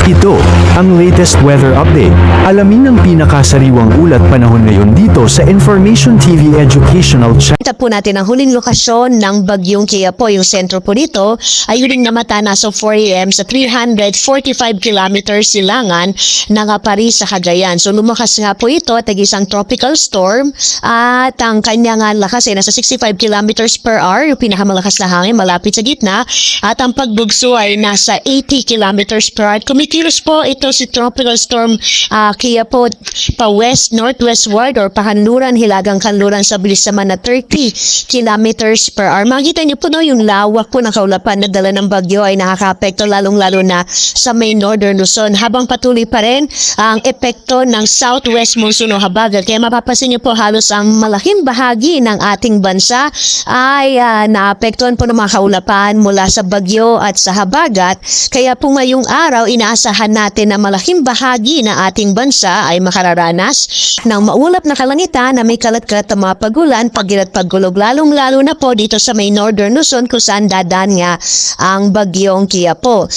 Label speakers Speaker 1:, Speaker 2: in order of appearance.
Speaker 1: Ito ang latest weather update. Alamin ang pinakasariwang ulat panahon ngayon dito sa Information TV Educational Channel.
Speaker 2: Kita po natin ang huling lokasyon ng bagyong Qiapo. Yung sentro po dito ay huling namata na sa 4 a.m. sa 345 kilometers silangan ng Paris sa Cagayan. So lumakas nga po ito at isang tropical storm at ang kanyang lakas ay nasa 65 kilometers per hour, yung pinakamalakas na hangin malapit sa gitna, at ang pagbugso ay nasa 80 kilometers per hour. Kumikilos po ito si tropical storm Qiapo pa west-northwestward or pakanluran, hilagang kanluran sa bilis naman na 30 kilometers per hour. Makikita niyo po yung lawak po ng kaulapan na dala ng bagyo ay nakaka-apekto lalong-lalo na sa may northern Luzon, habang patuloy pa rin ang epekto ng southwest monsoon o habagat. Kaya mapapansin niyo po halos ang malaking bahagi ng ating bansa ay naapektuhan po ng mga kaulapan mula sa bagyo at sa habagat. Kaya po ngayong araw inaasahan natin na malaking bahagi ng ating bansa ay makararanas ng maulap na kalangitan na may kalat-kalat na mga pagulan, pag-irat paggulog, lalong-lalo na po dito sa may northern Luzon kung saan dadaan nga ang bagyong Qiapo.